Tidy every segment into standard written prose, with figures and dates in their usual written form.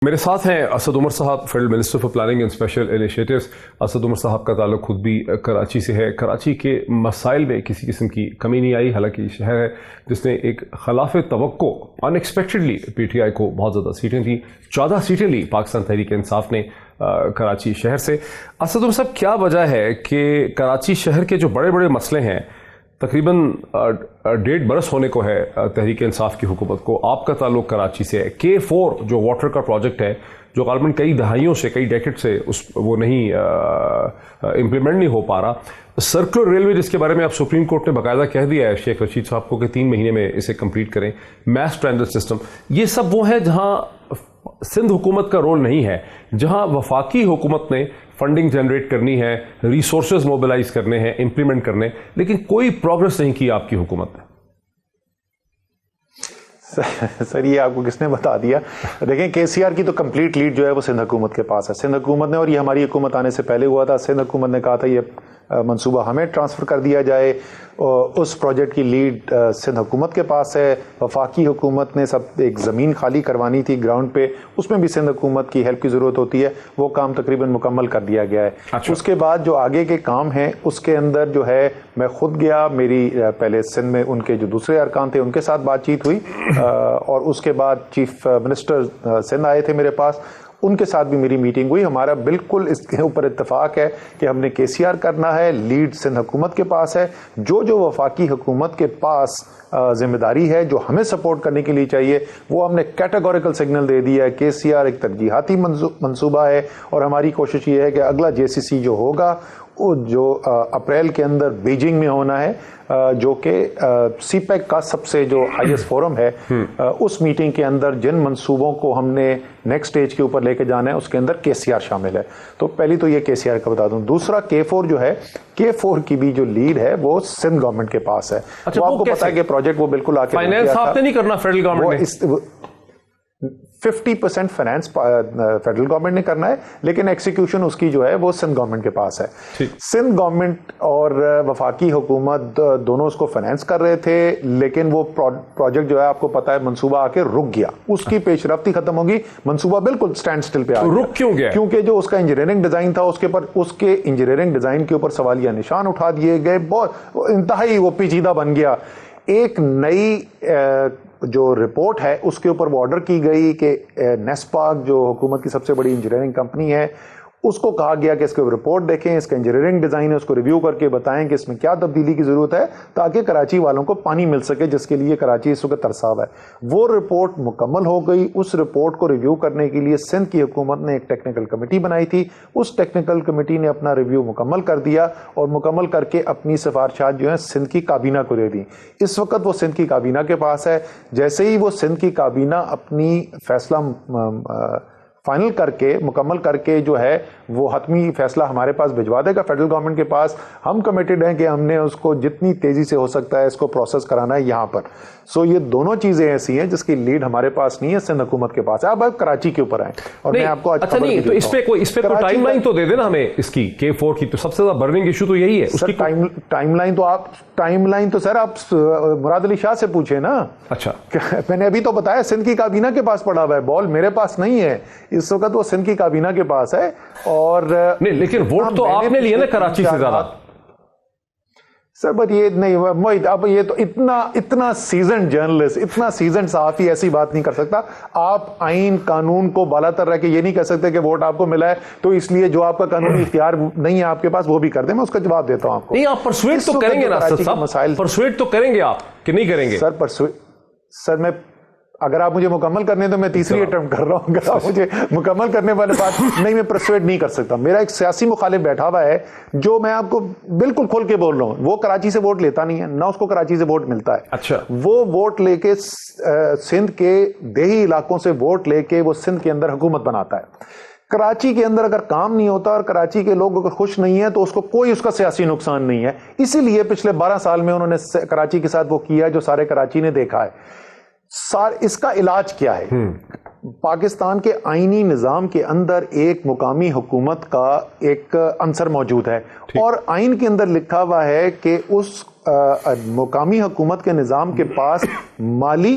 میرے ساتھ ہیں اسد عمر صاحب، federal minister for planning and special initiatives. Asad Umar صاحب کا تعلق خود بھی کراچی سے ہے۔ کراچی کے مسائل میں کسی قسم کی کمی نہیں آئی، حالانکہ یہ شہر ہے جس نے ایک خلاف توقع ان ایکسپیکٹڈلی پی ٹی آئی کو بہت زیادہ سیٹیں تھیں، 14 سیٹیں لی پاکستان تحریک انصاف نے کراچی شہر سے۔ اسد عمر صاحب، کیا وجہ ہے کہ کراچی شہر کے جو بڑے بڑے مسئلے ہیں، تقریباً 1.5 برس ہونے کو ہے تحریک انصاف کی حکومت کو، آپ کا تعلق کراچی سے ہے، K4 جو واٹر کا پروجیکٹ ہے جو غالباً کئی دہائیوں سے، کئی ڈیکڈ سے وہ نہیں امپلیمنٹ نہیں ہو پا رہا، سرکولر ریلوے جس کے بارے میں اب سپریم کورٹ نے باقاعدہ کہہ دیا ہے شیخ رشید صاحب کو کہ 3 مہینے میں اسے کمپلیٹ کریں، میس ٹرانزٹ سسٹم، یہ سب وہ ہیں جہاں سندھ حکومت کا رول نہیں ہے، جہاں وفاقی حکومت نے فنڈنگ جنریٹ کرنی ہے، ریسورسز موبلائز کرنے ہیں، امپلیمنٹ کرنے، لیکن کوئی پروگرس نہیں کی آپ کی حکومت نے۔ سر یہ آپ کو کس نے بتا دیا؟ دیکھیں KCR کی تو کمپلیٹ لیڈ جو ہے وہ سندھ حکومت کے پاس ہے۔ سندھ حکومت نے، اور یہ ہماری حکومت آنے سے پہلے ہوا تھا، سندھ حکومت نے کہا تھا یہ منصوبہ ہمیں ٹرانسفر کر دیا جائے، اس پروجیکٹ کی لیڈ سندھ حکومت کے پاس ہے۔ وفاقی حکومت نے سب ایک زمین خالی کروانی تھی گراؤنڈ پہ، اس میں بھی سندھ حکومت کی ہیلپ کی ضرورت ہوتی ہے، وہ کام تقریباً مکمل کر دیا گیا ہے۔ اس کے بعد جو آگے کے کام ہیں اس کے اندر جو ہے میں خود گیا، میری پہلے سندھ میں ان کے جو دوسرے ارکان تھے ان کے ساتھ بات چیت ہوئی، اور اس کے بعد چیف منسٹر سندھ آئے تھے میرے پاس، ان کے ساتھ بھی میری میٹنگ ہوئی۔ ہمارا بالکل اس کے اوپر اتفاق ہے کہ ہم نے KCR کرنا ہے، لیڈ سندھ حکومت کے پاس ہے، جو وفاقی حکومت کے پاس ذمہ داری ہے جو ہمیں سپورٹ کرنے کے لیے چاہیے وہ ہم نے کیٹیگوریکل سگنل دے دیا ہے۔ KCR ایک ترجیحاتی منصوبہ ہے، اور ہماری کوشش یہ ہے کہ اگلا JCC جو ہوگا جو اپریل کے اندر بیجنگ میں ہونا ہے، جو کہ CPEC کا سب سے جو ہائیسٹ فورم ہے، اس میٹنگ کے اندر جن منصوبوں کو ہم نے نیکسٹ سٹیج کے اوپر لے کے جانا ہے اس کے اندر KCR شامل ہے۔ تو پہلی تو یہ KCR کا بتا دوں۔ دوسرا K4 جو ہے، K4 کی بھی جو لیڈ ہے وہ سندھ گورنمنٹ کے پاس ہے۔ وہ آپ کو پتا ہے کہ پروجیکٹ وہ بالکل آ کے فائنانس آپ نے نہیں کرنا، فیڈرل گورنمنٹ نے 50% فائنانس فیڈرل گورنمنٹ نے کرنا ہے، لیکن ایکسیکیوشن اس کی جو ہے وہ سندھ گورنمنٹ کے پاس ہے۔ سندھ گورنمنٹ اور وفاقی حکومت دونوں اس کو فائنانس کر رہے تھے، لیکن وہ پروجیکٹ جو ہے آپ کو پتا ہے منصوبہ آ کے رک گیا، اس کی پیش رفتی ختم ہوگی، منصوبہ بالکل سٹینڈ سٹل پہ آ گیا۔ رک کیوں گیا؟ کیونکہ جو اس کا انجینئرنگ ڈیزائن تھا اس کے انجینئرنگ ڈیزائن کے اوپر سوالیہ نشان اٹھا دیے گئے، بہت انتہائی وہ پیچیدہ بن گیا۔ ایک نئی جو رپورٹ ہے اس کے اوپر وہ آرڈر کی گئی کہ نیسپاک جو حکومت کی سب سے بڑی انجینئرنگ کمپنی ہے، اس کو کہا گیا کہ اس کے رپورٹ دیکھیں، اس کا انجینئرنگ ڈیزائن ہے، اس کو ریویو کر کے بتائیں کہ اس میں کیا تبدیلی کی ضرورت ہے تاکہ کراچی والوں کو پانی مل سکے، جس کے لیے کراچی اس وقت ترسا ہوا ہے۔ وہ رپورٹ مکمل ہو گئی۔ اس رپورٹ کو ریویو کرنے کے لیے سندھ کی حکومت نے ایک ٹیکنیکل کمیٹی بنائی تھی، اس ٹیکنیکل کمیٹی نے اپنا ریویو مکمل کر دیا، اور مکمل کر کے اپنی سفارشات جو ہیں سندھ کی کابینہ کو دے دی۔ اس وقت وہ سندھ کی کابینہ کے پاس ہے۔ جیسے ہی وہ سندھ کی کابینہ اپنی فیصلہ فائنل کر کے، مکمل کر کے جو ہے وہ حتمی فیصلہ ہمارے پاس بھجوا دے گا فیڈرل گورنمنٹ کے پاس، ہم کمیٹڈ ہیں کہ ہم نے اس کو جتنی تیزی سے ہو سکتا ہے اس کو پروسیس کرانا ہے یہاں پر۔ سو یہ دونوں چیزیں ایسی ہیں جس کی لیڈ ہمارے پاس نہیں ہے، سندھ حکومت کے پاس ہے۔ اب کراچی کے اوپر آئیں، اور میں آپ کو اچھا نہیں تو اس پہ کوئی ٹائم لائن تو دے دینا ہمیں، اس کی K4 کی تو سب سے زیادہ برننگ ایشو تو یہی ہے۔ اس کی ٹائم لائن تو سر آپ مراد علی شاہ سے پوچھیں نا۔ اچھا، میں نے ابھی تو بتایا سندھ کی کابینہ کے پاس پڑا ہوا ہے، بال میرے پاس نہیں ہے اس وقت، وہ سندھ کی کابینہ کے پاس ہے۔ اور نہیں، لیکن ووٹ تو آپ نے لیے نا کراچی سے زیادہ سر، بٹ یہ نہیں، اب یہ تو اتنا سیزنڈ جرنلسٹ، اتنا سیزنڈ صحافی ایسی بات نہیں کر سکتا۔ آپ آئین قانون کو بالا تر رہ کے یہ نہیں کہہ سکتے کہ ووٹ آپ کو ملا ہے تو اس لیے جو آپ کا قانونی اختیار نہیں ہے آپ کے پاس وہ بھی کر دیں۔ میں اس کا جواب دیتا ہوں آپ کو۔ نہیں، آپ پرسویٹ تو کریں گے نا اسد صاحب، پرسویٹ تو کریں گے آپ کہ نہیں کریں گے؟ سر میں اگر آپ مجھے مکمل کرنے تو میں تیسری اٹمپٹ کر رہا ہوں، اگر آپ مجھے مکمل کرنے والے بات نہیں، میں پرسویٹ نہیں کر سکتا۔ میرا ایک سیاسی مخالف بیٹھا ہوا ہے جو میں آپ کو بالکل کھول کے بول رہا ہوں، وہ کراچی سے ووٹ لیتا نہیں ہے، نہ اس کو کراچی سے ووٹ ملتا ہے۔ اچھا، وہ ووٹ لے کے سندھ کے دیہی علاقوں سے ووٹ لے کے وہ سندھ کے اندر حکومت بناتا ہے۔ کراچی کے اندر اگر کام نہیں ہوتا اور کراچی کے لوگ اگر خوش نہیں ہیں تو اس کو کوئی اس کا سیاسی نقصان نہیں ہے۔ اسی لیے پچھلے 12 سال میں انہوں نے کراچی کے ساتھ وہ کیا جو سارے کراچی نے دیکھا ہے۔ اس کا علاج کیا ہے؟ پاکستان کے آئینی نظام کے اندر ایک مقامی حکومت کا ایک عنصر موجود ہے، اور آئین کے اندر لکھا ہوا ہے کہ اس مقامی حکومت کے نظام کے پاس مالی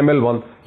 ML1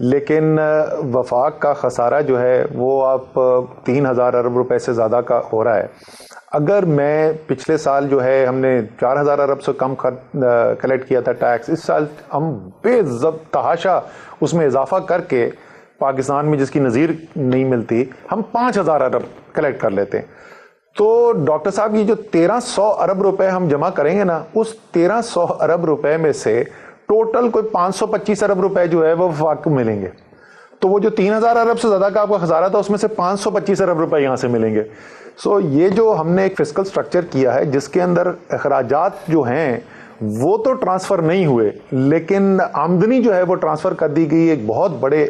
لیکن وفاق کا خسارہ جو ہے وہ آپ 3,000 ارب روپے سے زیادہ کا ہو رہا ہے. اگر میں پچھلے سال جو ہے ہم نے 4,000 ارب سے کم کلیکٹ کیا تھا ٹیکس, اس سال ہم بے ضبط تحاشا اس میں اضافہ کر کے پاکستان میں جس کی نظیر نہیں ملتی, ہم 5,000 ارب کلیکٹ کر لیتے ہیں. تو ڈاکٹر صاحب یہ جو 1,300 ارب روپے ہم جمع کریں گے نا, اس 1,300 ارب روپے میں سے ٹوٹل کوئی 525 ارب روپے جو ہے وہ وفاق کو ملیں گے. تو وہ جو 3,000 ارب سے زیادہ کا آپ کا خسارہ تھا, اس میں سے 525 ارب روپے یہاں سے ملیں گے. سو یہ جو ہم نے ایک فسکل سٹرکچر کیا ہے جس کے اندر اخراجات جو ہیں وہ تو ٹرانسفر نہیں ہوئے, لیکن آمدنی جو ہے وہ ٹرانسفر کر دی گئی ایک بہت بڑے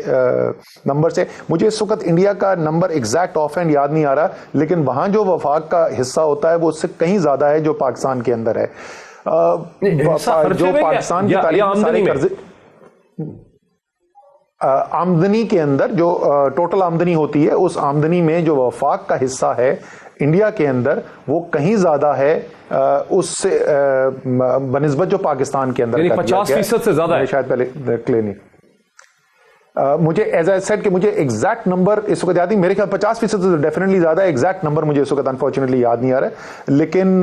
نمبر سے. مجھے اس وقت انڈیا کا نمبر ایگزیکٹ آف ہینڈ یاد نہیں آ رہا, لیکن وہاں جو وفاق کا حصہ ہوتا ہے وہ اس سے کہیں زیادہ ہے جو پاکستان کے اندر ہے. جو پاکستان کی تعلیم آمدنی کے اندر جو ٹوٹل آمدنی ہوتی ہے, اس آمدنی میں جو وفاق کا حصہ ہے انڈیا کے اندر وہ کہیں زیادہ ہے اس سے بنسبت جو پاکستان کے اندر 50% سے زیادہ ہے. شاید پہلے کلینک مجھے ایز اے سیٹ کہ مجھے ایگزیکٹ نمبر اس وقت یاد نہیں, میرے خیال 50% سے ڈیفینیٹلی زیادہ ہے. ایگزیکٹ نمبر مجھے اس وقت انفارچونیٹلی یاد نہیں آ رہا ہے, لیکن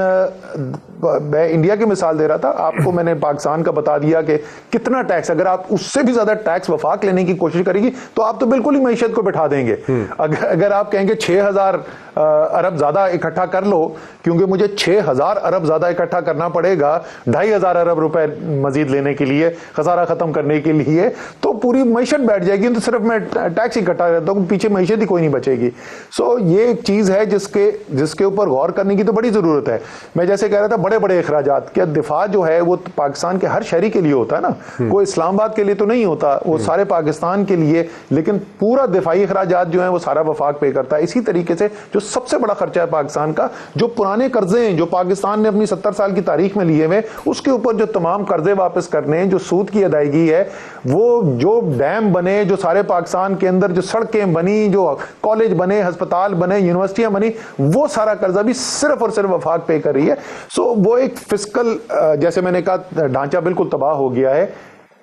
میں انڈیا کی مثال دے رہا تھا آپ کو. میں نے پاکستان کا بتا دیا کہ کتنا ٹیکس, اگر آپ اس سے بھی زیادہ ٹیکس وفاق لینے کی کوشش کریں گی تو آپ تو بالکل ہی معیشت کو بٹھا دیں گے. اگر آپ کہیں گے 6,000 ارب زیادہ اکٹھا کر لو, کیونکہ مجھے 6,000 ارب زیادہ اکٹھا کرنا پڑے گا 2,500 ارب روپے مزید لینے کے لیے, خسارہ ختم کرنے کے لیے, تو پوری معیشت بیٹھ جائے گی. تو صرف میں ٹیکس اکٹھا کرتا ہوں, پیچھے معیشت ہی کوئی نہیں بچے گی. سو یہ ایک چیز ہے جس کے اوپر غور کرنے کی تو بڑی ضرورت ہے. میں جیسے کہہ رہا تھا بڑے بڑے اخراجات, کیا دفاع جو ہے وہ پاکستان کے ہر شہری کے لیے ہوتا ہے نا, کوئی اسلام آباد کے لیے تو نہیں ہوتا, وہ سارے پاکستان کے لیے, لیکن پورا دفاعی اخراجات جو ہیں وہ سارا وفاق پے کرتا ہے. اسی طریقے سے جو سب سے بڑا خرچہ ہے پاکستان کا, جو پرانے قرضے ہیں جو پاکستان نے اپنی 70 سال کی تاریخ میں لیے ہوئے, اس کے اوپر جو تمام قرضے واپس کرنے ہیں, جو سود کی ادائیگی ہے, وہ جو ڈیم بنے, جو سارے پاکستان کے اندر جو سڑکیں بنی, جو کالج بنے, ہسپتال بنے, یونیورسٹیاں بنی, وہ سارا قرضہ بھی صرف اور صرف وفاق پے کر رہی ہے. سو وہ ایک فسکل, جیسے میں نے کہا, ڈھانچہ بالکل تباہ ہو گیا ہے.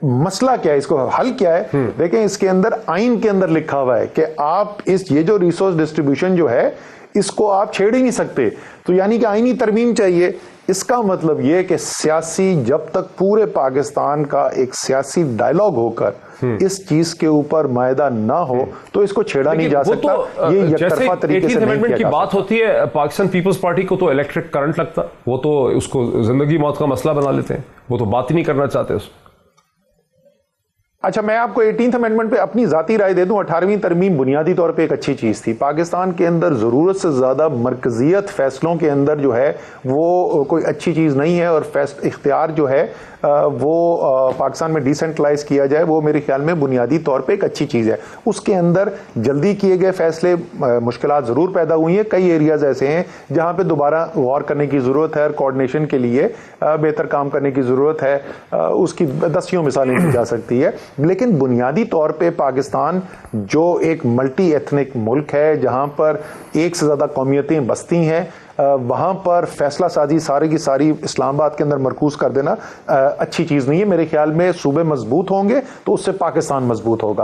مسئلہ کیا ہے, اس کو حل کیا ہے؟ دیکھیں اس کے اندر آئین کے اندر لکھا ہوا ہے کہ آپ یہ جو ریسورس ڈسٹریبیوشن جو ہے اس کو آپ چھیڑ ہی نہیں سکتے. تو یعنی کہ آئینی ترمیم چاہیے. اس کا مطلب یہ کہ سیاسی, جب تک پورے پاکستان کا ایک سیاسی ڈائلاگ ہو کر اس چیز کے اوپر معاہدہ نہ ہو تو اس کو چھیڑا نہیں جا سکتا. یہ یک طرفہ طریقے سے نہیں کیا کی بات ہوتی ہے, پاکستان پیپلز پارٹی کو تو الیکٹرک کرنٹ لگتا, وہ تو اس کو زندگی موت کا مسئلہ بنا لیتے ہیں, وہ تو بات ہی نہیں کرنا چاہتے اس. اچھا, میں آپ کو 18th امینڈمنٹ پہ اپنی ذاتی رائے دے دوں. 18ویں ترمیم بنیادی طور پہ ایک اچھی چیز تھی. پاکستان کے اندر ضرورت سے زیادہ مرکزیت فیصلوں کے اندر جو ہے وہ کوئی اچھی چیز نہیں ہے, اور اختیار جو ہے وہ پاکستان میں ڈیسنٹرلائز کیا جائے, وہ میرے خیال میں بنیادی طور پہ ایک اچھی چیز ہے. اس کے اندر جلدی کیے گئے فیصلے, مشکلات ضرور پیدا ہوئی ہیں. کئی ایریاز ایسے ہیں جہاں پہ دوبارہ غور کرنے کی ضرورت ہے, اور کوآرڈینیشن کے لیے بہتر کام کرنے کی ضرورت ہے. اس کی دسیوں مثالیں دی جا سکتی ہے, لیکن بنیادی طور پہ پاکستان جو ایک ملٹی ایتھنک ملک ہے, جہاں پر ایک سے زیادہ قومیتیں بستی ہیں, وہاں پر فیصلہ سازی ساری کی ساری اسلام آباد کے اندر مرکوز کر دینا اچھی چیز نہیں ہے. میرے خیال میں صوبے مضبوط ہوں گے تو اس سے پاکستان مضبوط ہوگا.